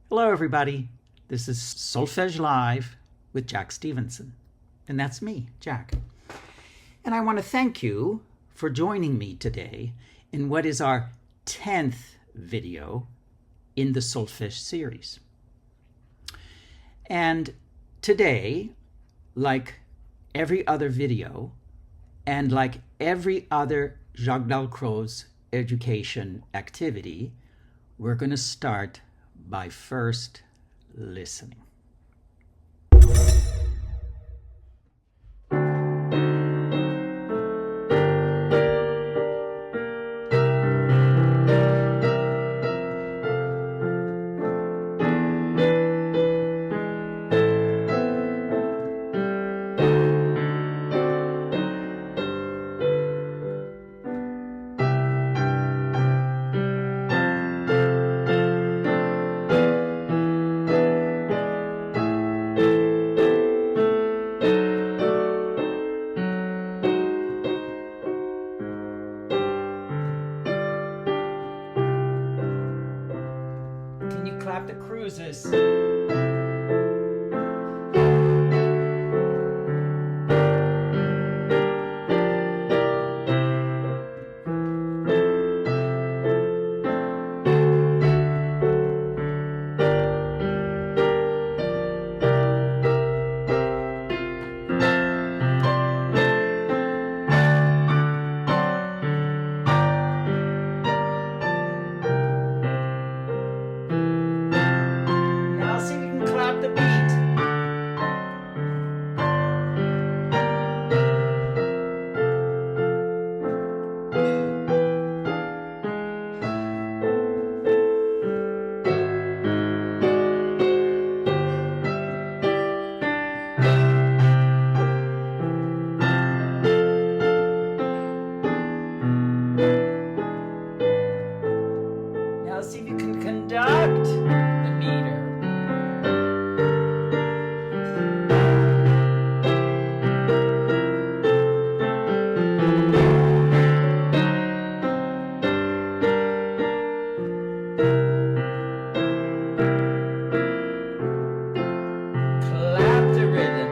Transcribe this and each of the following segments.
Hello, everybody. This is Solfege Live with Jack Stevenson. And that's me, Jack. And I want to thank you for joining me today in what is our 10th video in the Solfege series. And today, like every other video, and like every other Jaques-Dalcroze education activity, we're going to start by first listening. Clap the cruises. See if you can conduct the meter. Clap the rhythm.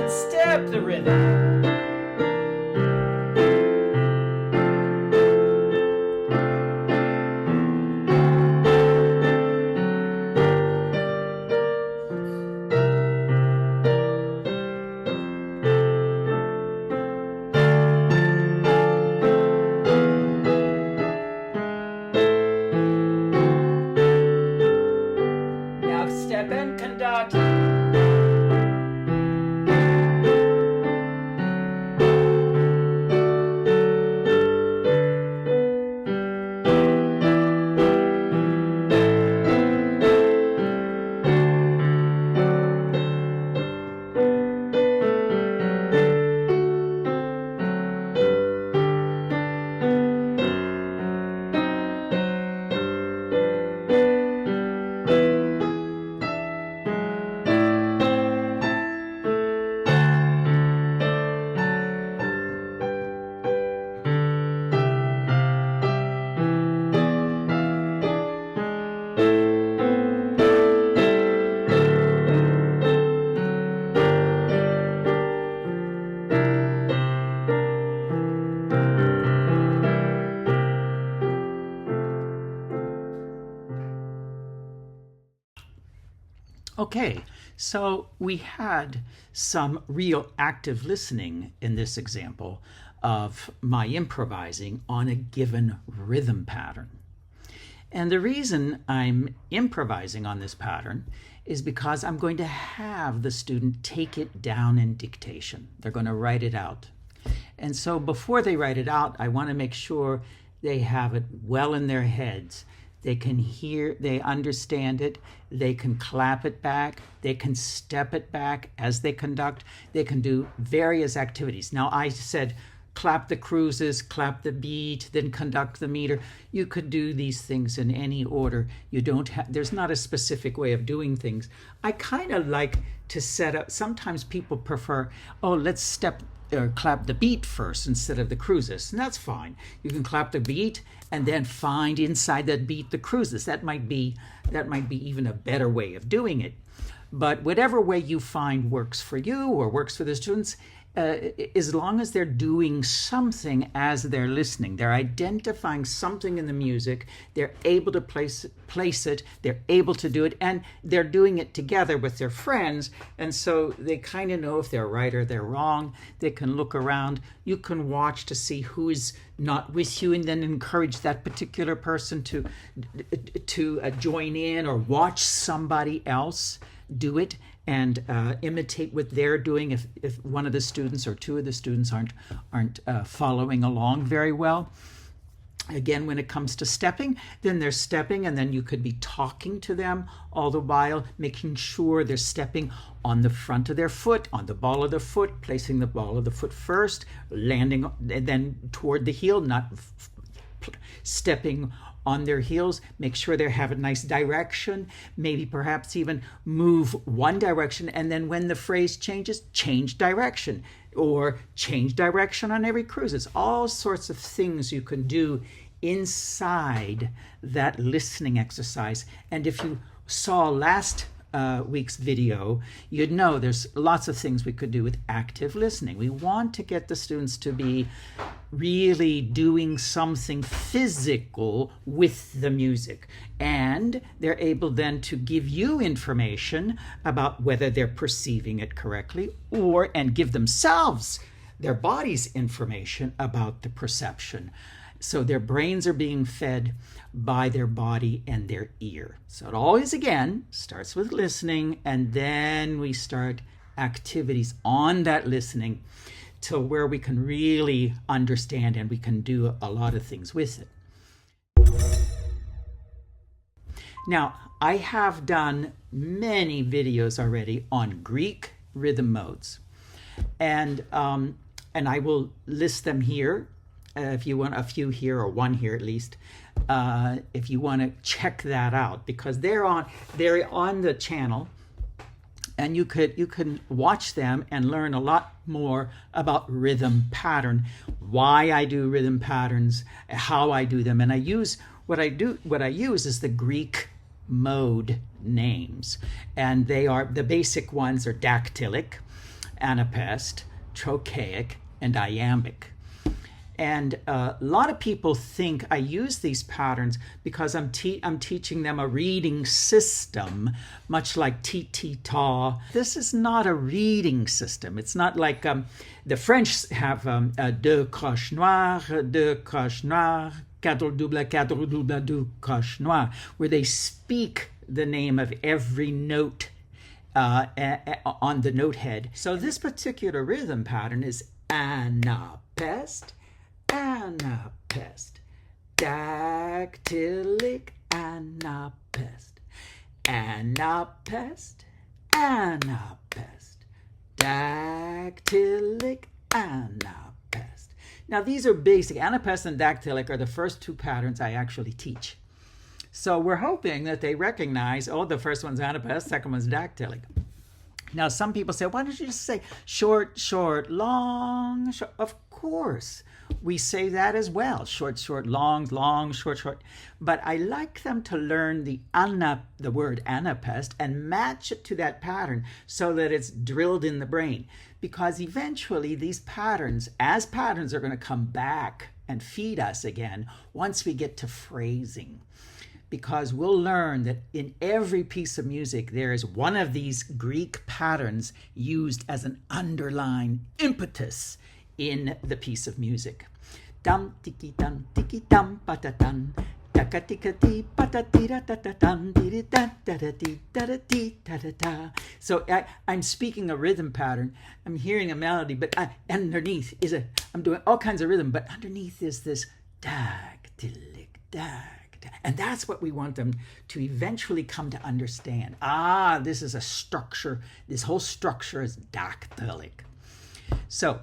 Step the rhythm. Now step and conduct. Okay, so we had some real active listening in this example of my improvising on a given rhythm pattern. And the reason I'm improvising on this pattern is because I'm going to have the student take it down in dictation. They're going to write it out. And so before they write it out, I want to make sure they have it well in their heads they can hear, they understand it, they can clap it back, they can step it back as they conduct, they can do various activities. Now I said clap the cruises, clap the beat, then conduct the meter. You could do these things in any order. You don't have, there's not a specific way of doing things. I kind of like to set up, sometimes people prefer, oh, let's step or clap the beat first instead of the cruises, and that's fine. You can clap the beat and then find inside that beat the cruises. That might be even a better way of doing it. But whatever way you find works for you or works for the students, as long as they're doing something as they're listening, they're identifying something in the music, they're able to place it, they're able to do it, and they're doing it together with their friends, and so they kind of know if they're right or they're wrong. They can look around. You can watch to see who is not with you, and then encourage that particular person to join in, or watch somebody else do it and imitate what they're doing if one of the students or two of the students aren't following along very well. Again, when it comes to stepping, then they're stepping, and then you could be talking to them all the while, making sure they're stepping on the front of their foot, on the ball of the foot, placing the ball of the foot first, landing, and then toward the heel, not stepping on their heels. Make sure they have a nice direction, maybe perhaps even move one direction, and then when the phrase changes, change direction, or change direction on every cruise. It's all sorts of things you can do inside that listening exercise. And if you saw last week's video, you'd know there's lots of things we could do with active listening. We want to get the students to be really doing something physical with the music, and they're able then to give you information about whether they're perceiving it correctly, and give themselves, their bodies, information about the perception. So their brains are being fed by their body and their ear. So it always, again, starts with listening, and then we start activities on that listening to where we can really understand, and we can do a lot of things with it. Now, I have done many videos already on Greek rhythm modes, and I will list them here. If you want a few here, or one here at least, if you want to check that out, because they're on the channel, and you can watch them and learn a lot more about rhythm pattern, why I do rhythm patterns, how I do them, and what I use is the Greek mode names, and they are, the basic ones are dactylic, anapest, trochaic, and iambic. And a lot of people think I use these patterns because I'm teaching them a reading system, much like ti-ti-ta. This is not a reading system. It's not like the French have deux croches noires, quatre double, deux croches noires, where they speak the name of every note on the note head. So this particular rhythm pattern is anapest, anapest, dactylic, anapest, anapest, anapest, dactylic, anapest. Now these are basic. Anapest and dactylic are the first two patterns I actually teach. So we're hoping that they recognize, oh, the first one's anapest, second one's dactylic. Now some people say, why don't you just say short, short, long, short? Of course, we say that as well. Short, short, long, long, short, short. But I like them to learn the word anapest and match it to that pattern so that it's drilled in the brain. Because eventually these patterns, as patterns, are going to come back and feed us again once we get to phrasing. Because we'll learn that in every piece of music, there is one of these Greek patterns used as an underlying impetus in the piece of music. Dum tiki dum patatan, taka tika ti patatira tatatan, diri da da da di da da di da da da. So I'm speaking a rhythm pattern. I'm hearing a melody, but underneath is I'm doing all kinds of rhythm, but underneath is this dactylic, dactylic, And that's what we want them to eventually come to understand. This is a structure. This whole structure is dactylic. So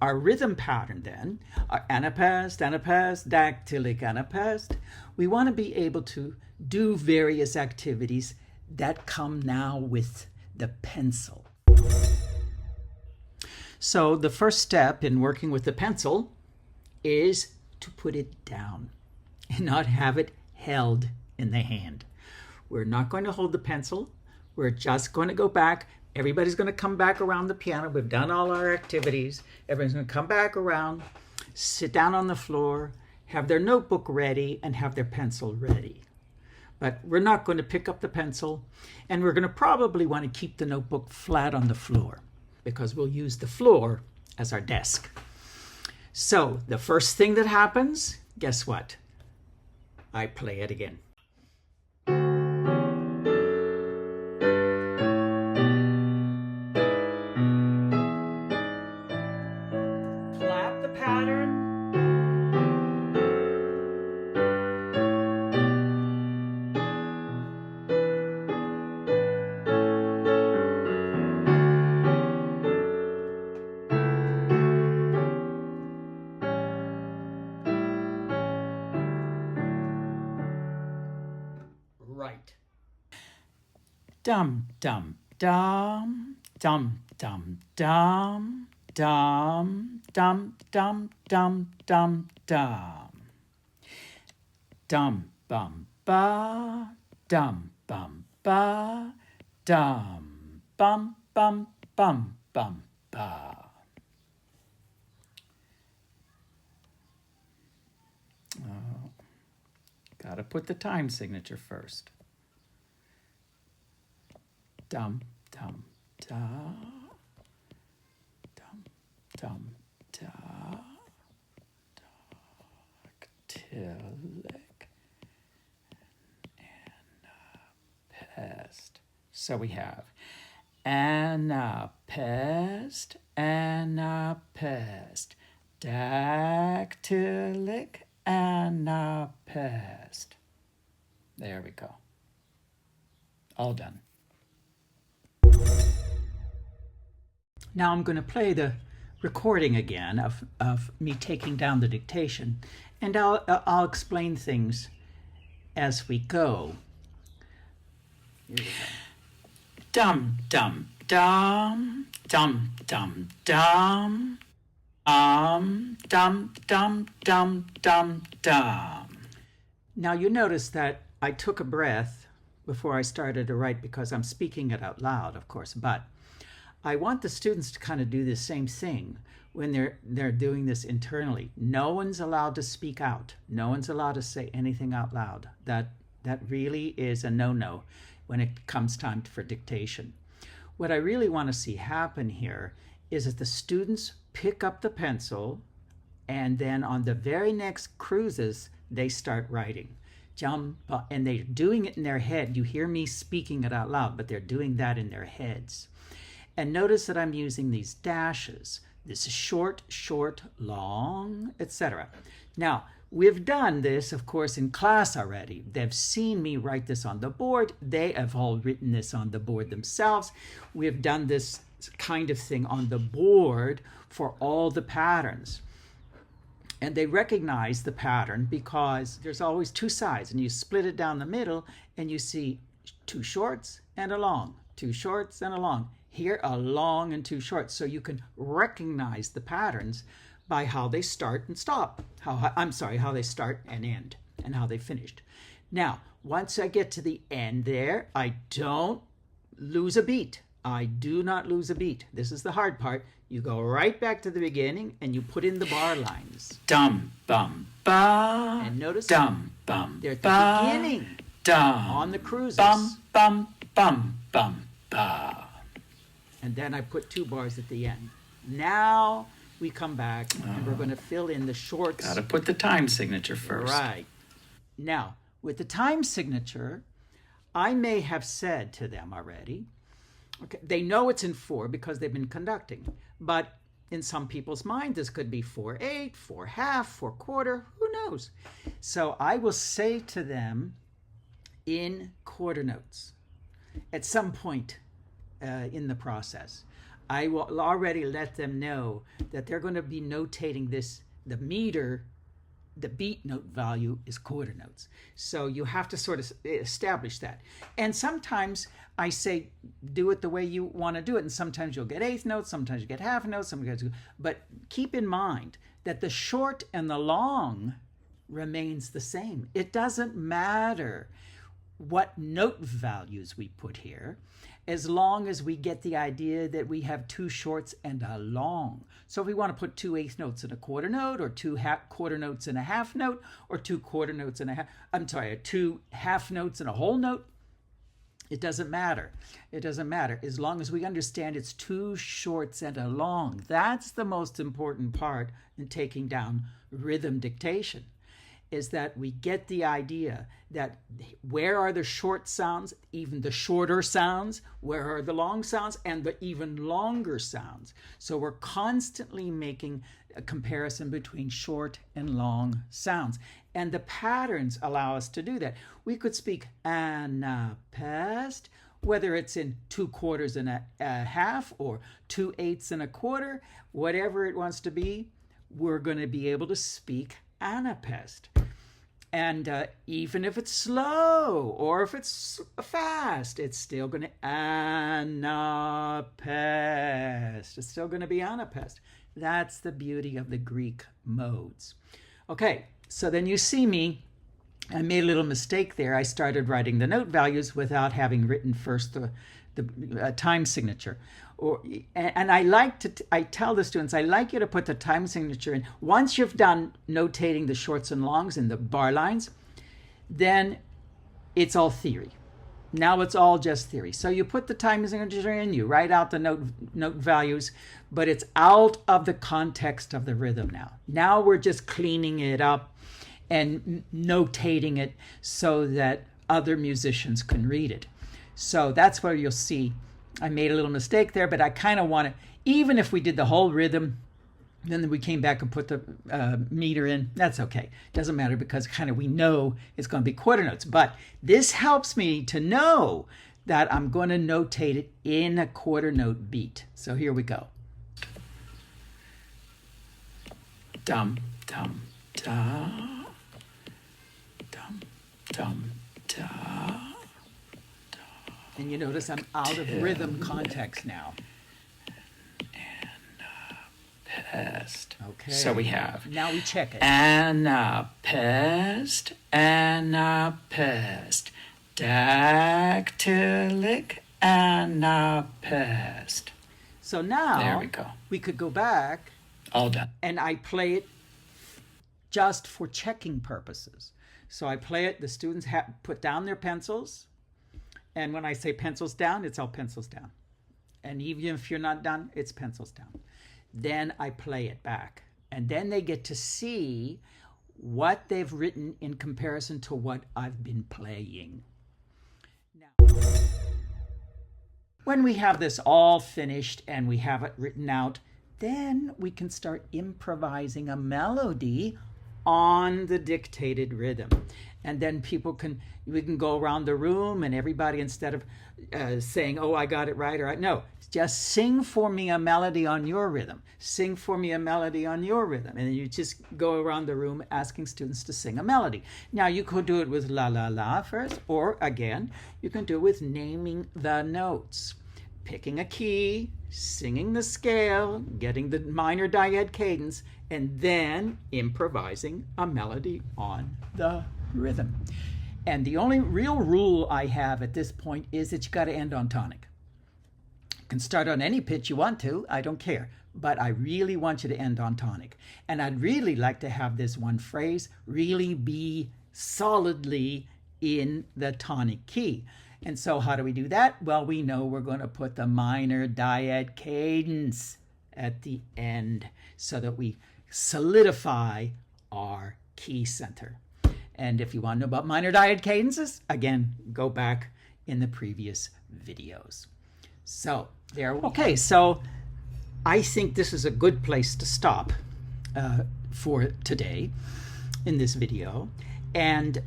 our rhythm pattern then, our anapest, anapest, dactylic anapest, we want to be able to do various activities that come now with the pencil. So the first step in working with the pencil is to put it down and not have it held in the hand. We're not going to hold the pencil. We're just going to go back. Everybody's going to come back around the piano. We've done all our activities. Everyone's going to come back around, sit down on the floor, have their notebook ready, and have their pencil ready. But we're not going to pick up the pencil, and we're going to probably want to keep the notebook flat on the floor because we'll use the floor as our desk. So the first thing that happens, guess what? I play it again. Clap the pattern. Right. Dum dum dum dum dum dum dum dum dum dum dum dum dum bum ba dum bum ba dum bum bum bum bum ba. Gotta put the time signature first. Dum, dum, da. Dum, dum, da. Dactylic. Anapest. So we have anapest, anapest. Dactylic anapest. There we go. All done. Now I'm going to play the recording again of me taking down the dictation, and I'll explain things as we go. Here we go. Dum dum dum dum dum dum. Dum, dum, dum, dum, dum. Now you notice that I took a breath before I started to write because I'm speaking it out loud, of course, but I want the students to kind of do the same thing when they're doing this internally. No one's allowed to speak out. No one's allowed to say anything out loud. That really is a no-no when it comes time for dictation. What I really want to see happen here is that the students pick up the pencil, and then on the very next cruises, they start writing. Jump, and they're doing it in their head. You hear me speaking it out loud, but they're doing that in their heads. And notice that I'm using these dashes. This is short, short, long, etc. Now, we've done this, of course, in class already. They've seen me write this on the board. They have all written this on the board themselves. We've done this kind of thing on the board for all the patterns. And they recognize the pattern because there's always two sides, and you split it down the middle and you see two shorts and a long, two shorts and a long. Here, a long and two shorts. So you can recognize the patterns by how they start and stop. How they start and end, and how they finished. Now, once I get to the end there, I don't lose a beat. I do not lose a beat. This is the hard part. You go right back to the beginning and you put in the bar lines. Dum, bum, ba. And notice dum, bum, they're at the beginning. Dum. On the cruises. Bum, bum, bum, bum, ba. And then I put two bars at the end. Now we come back and we're going to fill in the shorts. Gotta put the time signature first. Right. Now, with the time signature, I may have said to them already, okay, they know it's in 4 because they've been conducting, but in some people's mind, this could be 4/8, 4/2, 4/4, who knows? So I will say to them in quarter notes at some point in the process, I will already let them know that they're going to be notating this, the meter, the beat note value is quarter notes. So you have to sort of establish that. And sometimes I say, do it the way you want to do it. And sometimes you'll get eighth notes, sometimes you get half notes, but keep in mind that the short and the long remains the same. It doesn't matter what note values we put here, as long as we get the idea that we have two shorts and a long. So if we want to put 2 eighth notes in a quarter note, or 2 quarter notes in a half note, or 2 quarter notes in two half notes in a whole note, it doesn't matter. It doesn't matter as long as we understand it's 2 shorts and a long. That's the most important part in taking down rhythm dictation, is that we get the idea that where are the short sounds, even the shorter sounds, where are the long sounds, and the even longer sounds. So we're constantly making a comparison between short and long sounds. And the patterns allow us to do that. We could speak Anapest, whether it's in 2 quarters and a half, or 2 eighths and a quarter, whatever it wants to be, we're going to be able to speak Anapest. And even if it's slow or if it's fast, it's still going to Anapest. It's still going to be Anapest. That's the beauty of the Greek modes. Okay, so then you see me. I made a little mistake there. I started writing the note values without having written first the time signature. And I tell the students, I like you to put the time signature in. Once you've done notating the shorts and longs and the bar lines, then it's all theory. Now it's all just theory. So you put the time signature in, you write out the note values, but it's out of the context of the rhythm now. Now we're just cleaning it up and notating it so that other musicians can read it. So that's where you'll see I made a little mistake there, but I kind of want to, even if we did the whole rhythm, then we came back and put the meter in, that's okay. Doesn't matter, because kind of we know it's going to be quarter notes. But this helps me to know that I'm going to notate it in a quarter note beat. So here we go. Dum, dum, da. Dum, dum, da. And you notice I'm out of rhythm context now. Anapest. Okay. So we have. Now we check it. Anapest, Anapest. Dactylic Anapest. So now there we go. We could go back. All done. And I play it just for checking purposes. So I play it, the students put down their pencils. And when I say pencils down, it's all pencils down. And even if you're not done, it's pencils down. Then I play it back. And then they get to see what they've written in comparison to what I've been playing. Now, when we have this all finished and we have it written out, then we can start improvising a melody on the dictated rhythm. And then we can go around the room, and everybody, instead of saying, oh, I got it right, or no, just sing for me a melody on your rhythm. Sing for me a melody on your rhythm. And then you just go around the room asking students to sing a melody. Now, you could do it with la, la, la first, or again, you can do it with naming the notes. Picking a key, singing the scale, getting the minor dyad cadence, and then improvising a melody on the rhythm. And the only real rule I have at this point is that you got to end on tonic. You can start on any pitch you want to, I don't care, but I really want you to end on tonic. And I'd really like to have this one phrase really be solidly in the tonic key. And so how do we do that? Well, we know we're going to put the minor dyad cadence at the end so that we solidify our key center. And if you want to know about minor dyad cadences, again, go back in the previous videos. So there we go. So I think this is a good place to stop for today in this video. And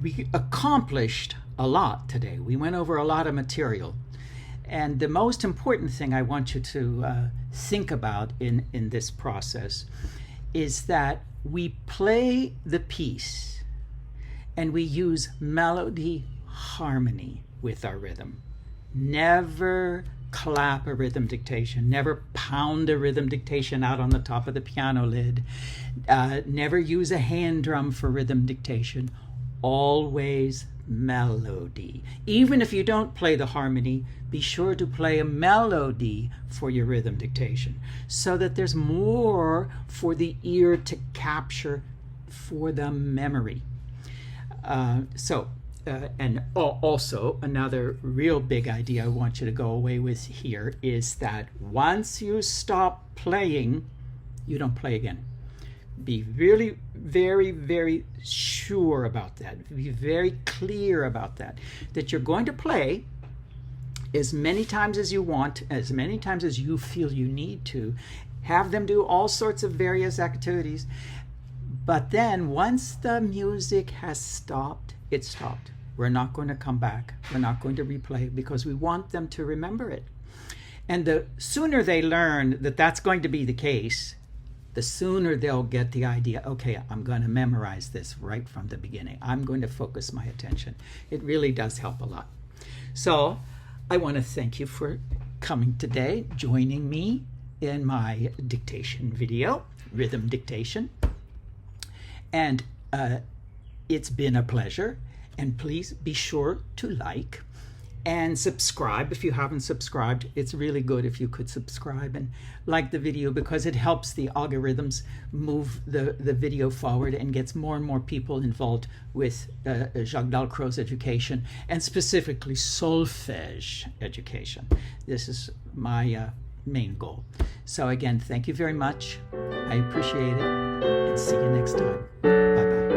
we accomplished a lot today. We went over a lot of material. And the most important thing I want you to think about in this process is that we play the piece and we use melody harmony with our rhythm. Never clap a rhythm dictation, never pound a rhythm dictation out on the top of the piano lid, never use a hand drum for rhythm dictation. Always melody. Even if you don't play the harmony, be sure to play a melody for your rhythm dictation so that there's more for the ear to capture for the memory. And also another real big idea I want you to go away with here is that once you stop playing, you don't play again. Be really very, very sure about that. Be very clear about that. That you're going to play as many times as you want, as many times as you feel you need to. Have them do all sorts of various activities. But then once the music has stopped, it stopped. We're not going to come back. We're not going to replay because we want them to remember it. And the sooner they learn that that's going to be the case, the sooner they'll get the idea, okay, I'm going to memorize this right from the beginning. I'm going to focus my attention. It really does help a lot. So I want to thank you for coming today, joining me in my dictation video, rhythm dictation. And it's been a pleasure. And please be sure to like and subscribe if you haven't subscribed. It's really good if you could subscribe and like the video because it helps the algorithms move the video forward and gets more and more people involved with Jaques-Dalcroze education and specifically Solfege education. This is my main goal. So again, thank you very much. I appreciate it and see you next time. Bye-bye.